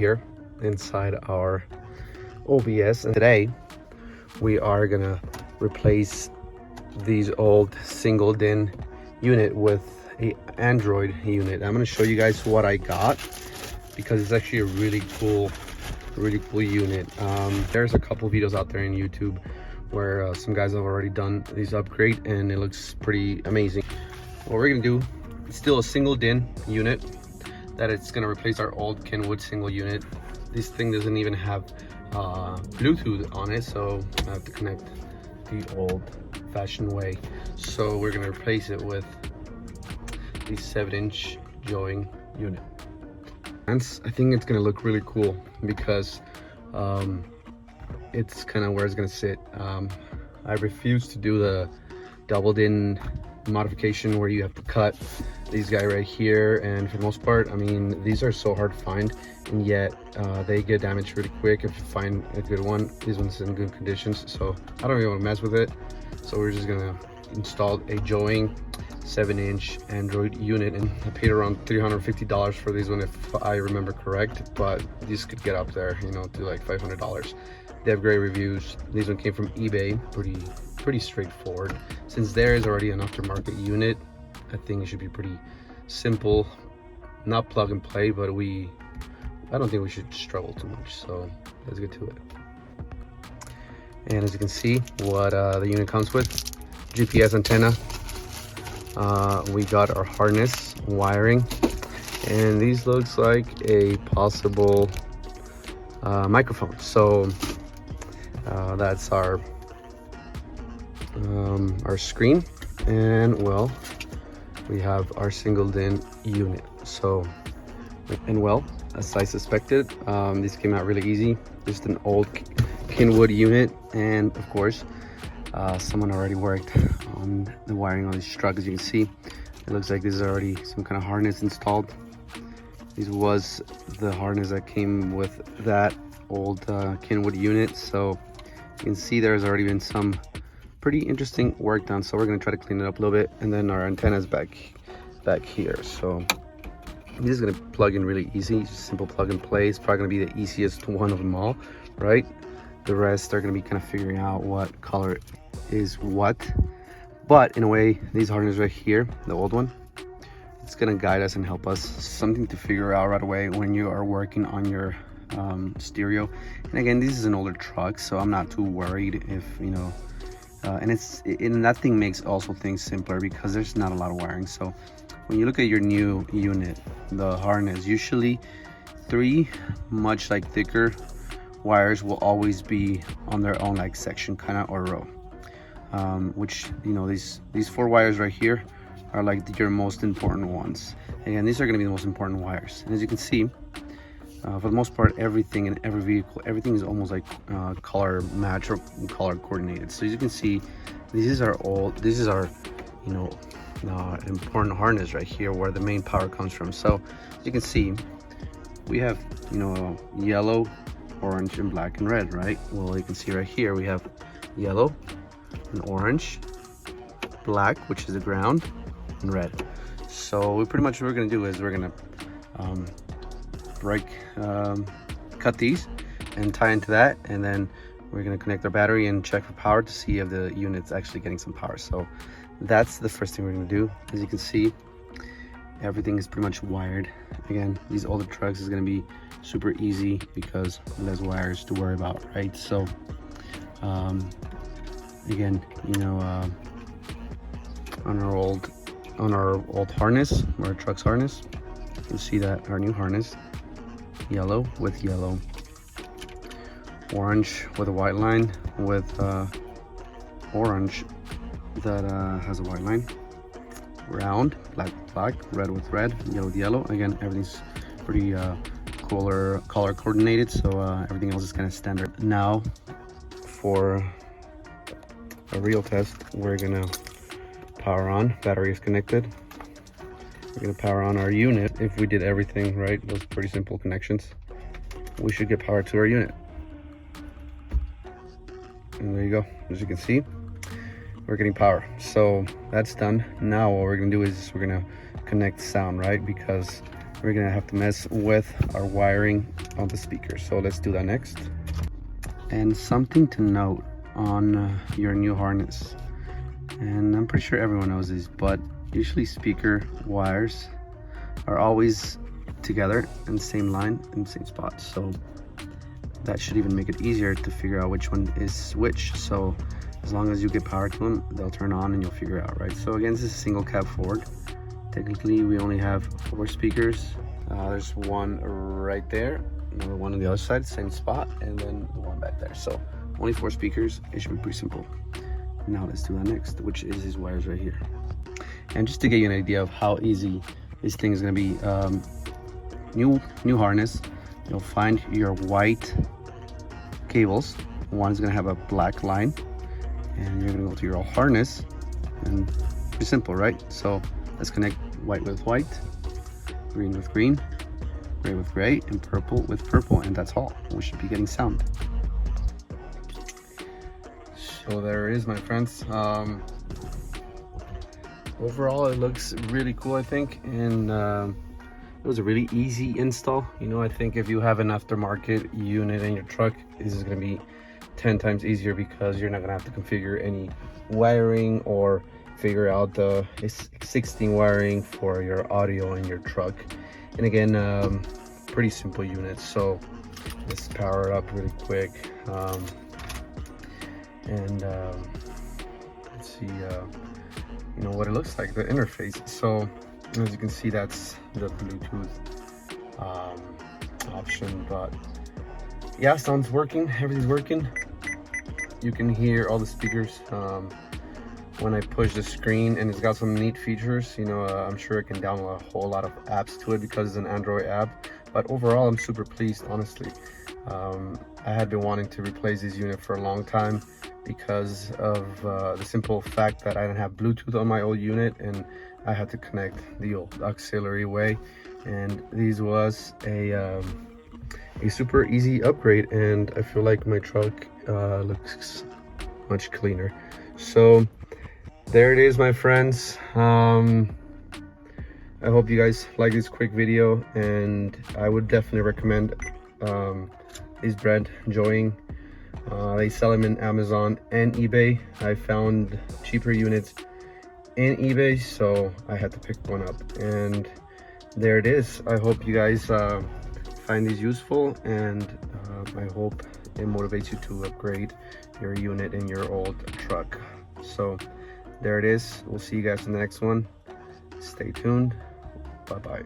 here inside our OBS, and today we are gonna replace these old single DIN unit with a Android unit. I'm gonna show you guys what I got because it's actually a really cool unit. There's a couple videos out there in YouTube where some guys have already done these upgrade and it looks pretty amazing. What we're gonna do, it's still a single DIN unit that it's gonna replace our old Kenwood single unit. This thing doesn't even have Bluetooth on it, so I have to connect the old fashioned way. So we're gonna replace it with the 7-inch Joying unit. And I think it's gonna look really cool because it's kind of where it's gonna sit. I refuse to do the double DIN modification where you have to cut these guys right here, and for the most part, I mean, these are so hard to find, and yet they get damaged really quick if you find a good one. This one's in good conditions, so I don't even want to mess with it. So we're just gonna install a Joying 7-inch Android unit, and I paid around $350 for this one if I remember correct, but these could get up there, you know, to like $500. They have great reviews. This one came from eBay, pretty straightforward. Since there is already an aftermarket unit, I think it should be pretty simple, not plug and play, but I don't think we should struggle too much, so let's get to it. And as you can see, what the unit comes with: GPS antenna, we got our harness wiring, and these looks like a possible microphone. So that's our screen, and well, we have our single DIN unit. So, and well, as I suspected, this came out really easy. Just an old Kenwood unit, and of course someone already worked on the wiring on this truck. As you can see, it looks like there's already some kind of harness installed. This was the harness that came with that old Kenwood unit, so you can see there's already been some pretty interesting work done. So we're going to try to clean it up a little bit, and then our antenna's back here. So this is going to plug in really easy, just simple plug and play. It's probably going to be the easiest one of them all, right? The rest are going to be kind of figuring out what color is what, but in a way, these harnesses right here, the old one, it's going to guide us and help us, something to figure out right away when you are working on your stereo. And again, this is an older truck, so I'm not too worried if, you know, and that thing makes also things simpler because there's not a lot of wiring. So when you look at your new unit, the harness, usually 3 much like thicker wires will always be on their own like section kind of, or row, which, you know, these 4 wires right here are like your most important ones. Again, these are going to be the most important wires, and as you can see, for the most part, everything in every vehicle, everything is almost like color match or color coordinated. So as you can see, this is our, you know, important harness right here where the main power comes from. So as you can see, we have, you know, yellow, orange, and black and red, right? Well, you can see right here we have yellow and orange, black, which is the ground, and red. So we pretty much, what we're gonna do is we're gonna cut these and tie into that, and then we're going to connect our battery and check for power to see if the unit's actually getting some power. So that's the first thing we're going to do. As you can see, everything is pretty much wired. Again, these older trucks is going to be super easy because less wires to worry about, right? So again, you know, on our old harness, our truck's harness, you can see that our new harness, yellow with yellow, orange with a white line, with orange that has a white line, round, black with black, red with red, yellow with yellow. Again, everything's pretty color coordinated, so everything else is kind of standard. Now for a real test, we're gonna power on. Battery is connected. We're gonna power on our unit. If we did everything right, those pretty simple connections, we should get power to our unit. And there you go. As you can see, we're getting power. So that's done. Now what we're gonna do is we're gonna connect sound, right? Because we're gonna have to mess with our wiring on the speaker. So let's do that next. And something to note on your new harness, and I'm pretty sure everyone knows this, but usually speaker wires are always together in the same line in the same spot, so that should even make it easier to figure out which one is which. So as long as you get power to them, they'll turn on and you'll figure it out, right? So again, this is a single cab Ford. Technically we only have 4 speakers. There's one right there, another one on the other side, same spot, and then the one back there. So only 4 speakers. It should be pretty simple. Now let's do that next, which is these wires right here. And just to get you an idea of how easy this thing is going to be, new harness, you'll find your white cables. One is going to have a black line, and you're going to go to your harness, and pretty simple, right? So let's connect white with white, green with green, gray with gray, and purple with purple, and that's all. We should be getting sound. So there it is, my friends. Overall it looks really cool, I think, and it was a really easy install. You know, I think if you have an aftermarket unit in your truck, this is going to be 10 times easier because you're not going to have to configure any wiring or figure out the existing wiring for your audio in your truck. And again, pretty simple units. So let's power it up really quick, and let's see you know what it looks like, the interface. So as you can see, that's the Bluetooth option, but yeah, sound's working, everything's working. You can hear all the speakers when I push the screen, and it's got some neat features. You know, I'm sure I can download a whole lot of apps to it because it's an Android app, but overall I'm super pleased, honestly. I had been wanting to replace this unit for a long time because of the simple fact that I didn't have Bluetooth on my old unit, and I had to connect the old auxiliary way, and this was a super easy upgrade, and I feel like my truck looks much cleaner. So there it is, my friends. I hope you guys like this quick video, and I would definitely recommend this brand, Joying. They sell them in Amazon and eBay. I found cheaper units in eBay, so I had to pick one up, and there it is. I hope you guys find these useful, and I hope it motivates you to upgrade your unit in your old truck. So there it is. We'll see you guys in the next one. Stay tuned. Bye bye.